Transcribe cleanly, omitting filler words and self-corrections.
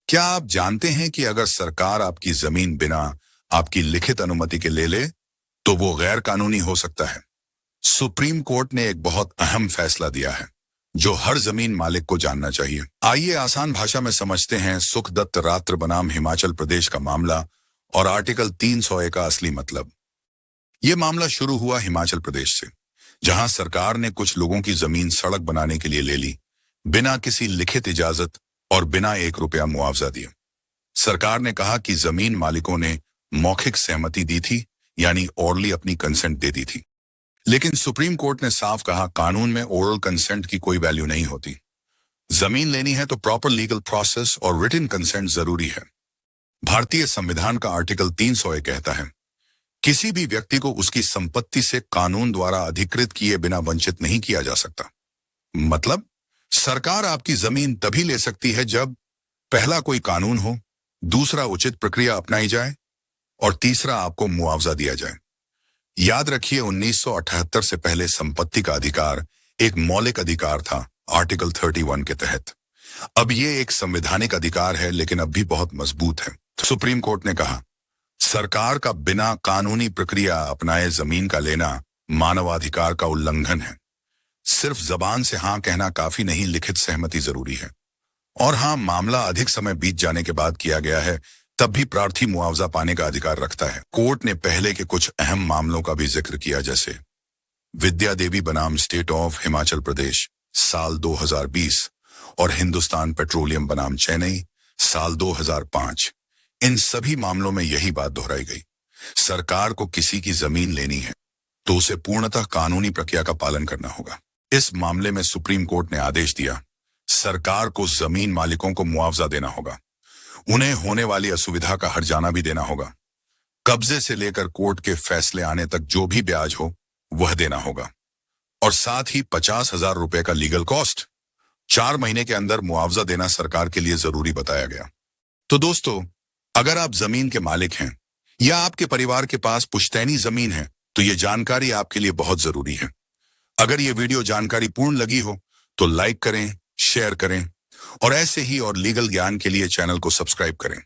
क्या आप जानते हैं कि अगर सरकार आपकी जमीन बिना आपकी लिखित अनुमति के ले ले, तो वो गैर कानूनी हो सकता है। सुप्रीम कोर्ट ने एक बहुत अहम फैसला दिया है, जो हर जमीन मालिक को जानना चाहिए। आइए आसान भाषा में समझते हैं सुखदत्त रात्र बनाम हिमाचल प्रदेश का मामला और आर्टिकल 301 का असली मतलब। ये मामला शुरू हुआ हिमाचल प्रदेश से, जहां सरकार ने कुछ लोगों की जमीन सड़क बनाने के लिए ले ली, बिना किसी लिखित इजाजत और बिना 1 रुपया मुआवजा दिए। सरकार ने कहा कि जमीन मालिकों ने मौखिक सहमति दी थी, यानी ओरली अपनी कंसेंट दे दी थी। लेकिन सुप्रीम कोर्ट ने साफ कहा, कानून में ओरल कंसेंट की कोई वैल्यू नहीं होती। जमीन लेनी है तो प्रॉपर लीगल प्रोसेस और रिटन कंसेंट जरूरी है। भारतीय संविधान का आर्टिकल 301 कहता है, किसी भी व्यक्ति को उसकी संपत्ति से कानून द्वारा अधिकृत किए बिना वंचित नहीं किया जा सकता। मतलब सरकार आपकी जमीन तभी ले सकती है जब पहला कोई कानून हो, दूसरा उचित प्रक्रिया अपनाई जाए और तीसरा आपको मुआवजा दिया जाए। याद रखिए, 1978 से पहले संपत्ति का अधिकार एक मौलिक अधिकार था, आर्टिकल 31 के तहत। अब ये एक संवैधानिक अधिकार है, लेकिन अब भी बहुत मजबूत है। सुप्रीम कोर्ट ने कहा, सरकार का बिना कानूनी प्रक्रिया अपनाए जमीन का लेना मानवाधिकार का उल्लंघन है। सिर्फ जबान से हाँ कहना काफी नहीं, लिखित सहमति जरूरी है। और हाँ, मामला अधिक समय बीत जाने के बाद किया गया है, तब भी प्रार्थी मुआवजा पाने का अधिकार रखता है। कोर्ट ने पहले के कुछ अहम मामलों का भी जिक्र किया, जैसे विद्या देवी बनाम स्टेट ऑफ हिमाचल प्रदेश साल 2020 और हिंदुस्तान पेट्रोलियम बनाम चेन्नई साल 2005। इन सभी मामलों में यही बात दोहराई गई, सरकार को किसी की जमीन लेनी है तो उसे पूर्णतः कानूनी प्रक्रिया का पालन करना होगा। इस मामले में सुप्रीम कोर्ट ने आदेश दिया, सरकार को जमीन मालिकों को मुआवजा देना होगा, उन्हें होने वाली असुविधा का हर्जाना भी देना होगा, कब्जे से लेकर कोर्ट के फैसले आने तक जो भी ब्याज हो वह देना होगा, और साथ ही 50,000 रुपए का लीगल कॉस्ट 4 महीने के अंदर मुआवजा देना सरकार के लिए जरूरी बताया गया। तो दोस्तों, अगर आप जमीन के मालिक हैं या आपके परिवार के पास पुश्तैनी जमीन है, तो ये जानकारी आपके लिए बहुत जरूरी है। अगर ये वीडियो जानकारी पूर्ण लगी हो तो लाइक करें, शेयर करें और ऐसे ही और लीगल ज्ञान के लिए चैनल को सब्सक्राइब करें।